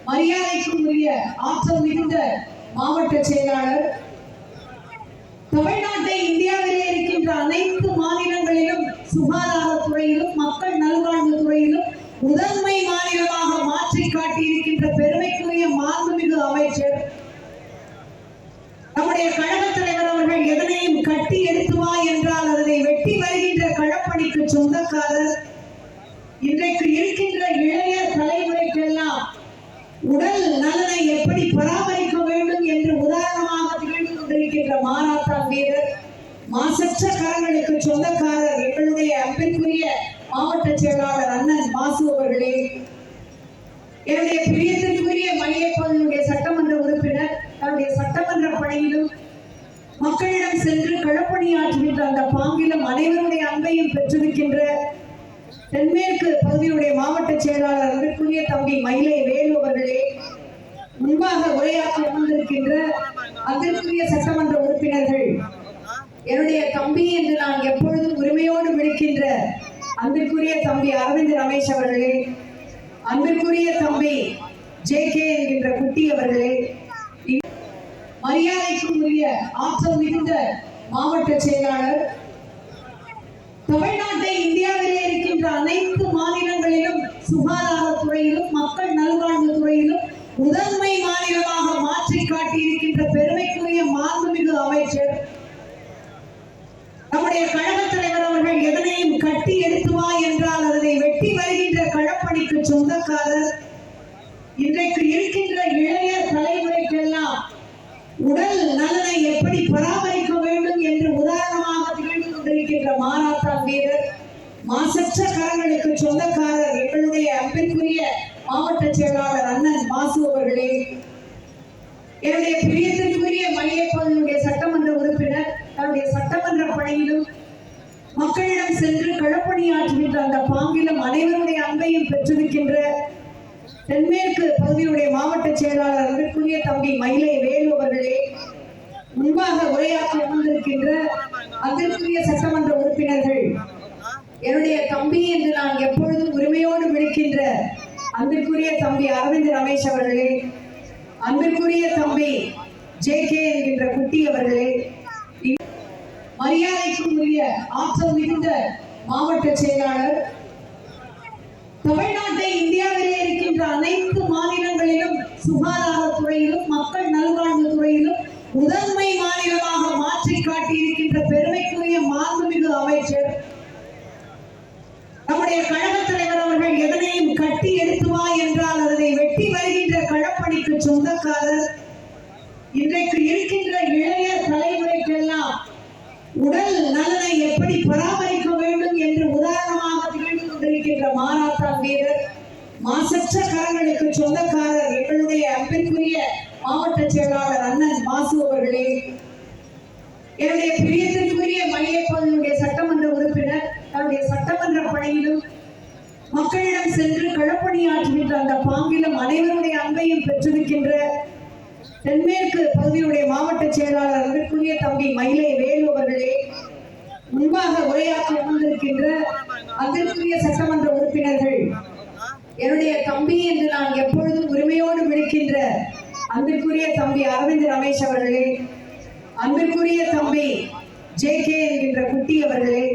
மரியாதைக்கும் உரிய ஆற்றல் மிகுந்த மாவட்ட செயலாளர், தமிழ்நாட்டை இந்தியாவிலே இருக்கின்ற அனைத்து மாநிலங்களிலும் சுகாதாரத்துறையிலும் மக்கள் நல்வாழ்வு துறையிலும் முதன்மை மாநிலமாக மாற்றி காட்டியிருக்கின்ற பெருமைக்குரிய மாண்புமிகு அமைச்சர், நம்முடைய கழகத் தலைவர் அவர்கள் எதனையும் கட்டி எடுத்து வா என்றால் அதனை வெட்டி வருகின்ற களப்பணிக்கு சொந்தக்காரர். இன்றைக்கு இருக்கின்ற இளைய தலைமுறைக்கெல்லாம் உடல் நலனை எப்படி பராமரிக்க வேண்டும் என்று உதாரணமாக திகழ்ந்து கொண்டிருக்கின்ற மாராத்தான் வீரர், மாசற்ற கரங்களுக்கு சொந்தக்காரர் எங்களுடைய அன்பிற்குரிய மாவட்ட செயலாளர் அண்ணன் மாசு அவர்களே, என்னுடைய பிரியத்திற்குரிய மையப்பகுதியுடைய சட்டமன்ற உறுப்பினர், தன்னுடைய சட்டமன்ற பணியிலும் மக்களிடம் சென்று களப்பணியாற்றுகின்ற அந்த பாங்கிலும் அனைவருடைய அன்பையும் பெற்றிருக்கின்ற தென்மேற்கு பகுதியுடைய மாவட்ட செயலாளர் அன்பிற்குரிய தம்பி மயிலை வேலு அவர்களே, முன்பாக உரையாற்றி அமர்ந்திருக்கின்ற அதற்குரிய சட்டமன்ற உறுப்பினர்கள், என்னுடைய தம்பி என்று நான் எப்பொழுதும் உரிமையோடு விழிக்கின்ற அன்பிற்குரிய தம்பி அரவிந்த் ரமேஷ் அவர்களே, அன்பிற்குரிய தம்பி JK என்கின்ற குட்டி அவர்களே, மரியாதைக்கும் உரிய ஆற்றல் மிகுந்த மாவட்ட செயலாளர், தமிழ்நாட்டை இந்தியாவிலே இருக்கின்ற அனைத்து மாநிலங்களிலும் சுகாதாரத்துறையிலும் மக்கள் நல்வாழ்வு துறையிலும் முதன்மை மாநிலமாக மாற்றி காட்டியிருக்கின்ற பெருமைக்குரிய மாண்புமிகு அமைச்சர், நம்முடைய கழகத் தலைவர் அவர்கள் எதனையும் கட்டி எடுத்து வா என்றால் அதனை வெட்டி வருகின்ற களப்பணிக்கு சொந்தக்காரர். இன்றைக்கு இருக்கின்ற இளைய தலைமுறைக்கெல்லாம் உடல் நலனை எப்படி பராமரிக்க வேண்டும் என்று உதாரணமாக திகழ்ந்து கொண்டிருக்கின்ற மாராத்தான் வீரர், மாசற்ற கரங்களுக்கு சொந்தக்காரர் எங்களுடைய அன்பிற்குரிய மாவட்ட செயலாளர் அண்ணன் மாசு அவர்களே, என்னுடைய பிரியத்திற்குரிய மையப்பகுதியுடைய சட்டமன்ற உறுப்பினர், தன்னுடைய சட்டமன்ற பணியிலும் மக்களிடம் சென்று களப்பணியாற்றுகின்ற அந்த பாங்கிலும் அனைவருடைய அன்பையும் பெற்றிருக்கின்ற தென்மேற்கு பகுதியுடைய மாவட்ட செயலாளர் அன்பிற்குரிய தம்பி மயிலை வேலு அவர்களே, முன்பாக உரையாற்றி அமர்ந்திருக்கின்ற அதற்குரிய சட்டமன்ற உறுப்பினர்கள், என்னுடைய தம்பி என்று நான் எப்பொழுதும் உரிமையோடு விழிக்கின்ற அன்பிற்குரிய தம்பி அரவிந்த் ரமேஷ் அவர்களே, அன்பிற்குரிய தம்பி JK என்கின்ற குட்டி அவர்களே, மரியாதைக்கும் உரிய ஆற்றல் மிகுந்த மாவட்ட செயலாளர், தமிழ்நாட்டை இந்தியாவிலே இருக்கின்ற அனைத்து மாநிலங்களிலும் சுகாதாரத்துறையிலும் மக்கள் நல்வாழ்வு துறையிலும் முதன்மை மாநிலமாக மாற்றி காட்டியிருக்கின்ற பெருமைக்குரிய மாண்புமிகு அமைச்சர், நம்முடைய கழகத் தலைவர் அவர்கள் எதனையும் கட்டி எடுத்து வா என்றால் அதனை வெட்டி வருகின்ற களப்பணிக்கு சொந்தக்காரர். இன்றைக்கு இருக்கின்ற இளைய தலைமுறைக்கெல்லாம் உடல் நலனை எப்படி பராமரிக்க வேண்டும் என்று உதாரணமாக திகழ்ந்து கொண்டிருக்கின்ற மாராத்தான் வீரர், மாசற்ற கரங்களுக்கு சொந்தக்காரர் எங்களுடைய அன்பிற்குரிய மாவட்ட செயலாளர் அண்ணன் மாசு அவர்களே, என்னுடைய பிரியத்திற்குரிய மையப்பகுதியுடைய சட்டமன்ற உறுப்பினர், தன்னுடைய சட்டமன்ற பணியிலும் மக்களிடம் சென்று களப்பணியாற்றுகின்ற அந்த பாங்கிலும் அனைவருடைய அன்பையும் பெற்றிருக்கின்ற தென்மேற்கு பகுதியுடைய மாவட்ட செயலாளர் அன்பிற்குரிய தம்பி மயிலை வேலு அவர்களே, முன்பாக உரையாற்றி அமர்ந்திருக்கின்ற அதற்குரிய சட்டமன்ற உறுப்பினர்கள், என்னுடைய தம்பி என்று நான் எப்பொழுதும் உரிமையோடு விழிக்கின்ற அன்பிற்குரிய தம்பி அரவிந்த் ரமேஷ் அவர்களே, அன்பிற்குரிய தம்பி JK என்கின்ற குட்டி அவர்களே,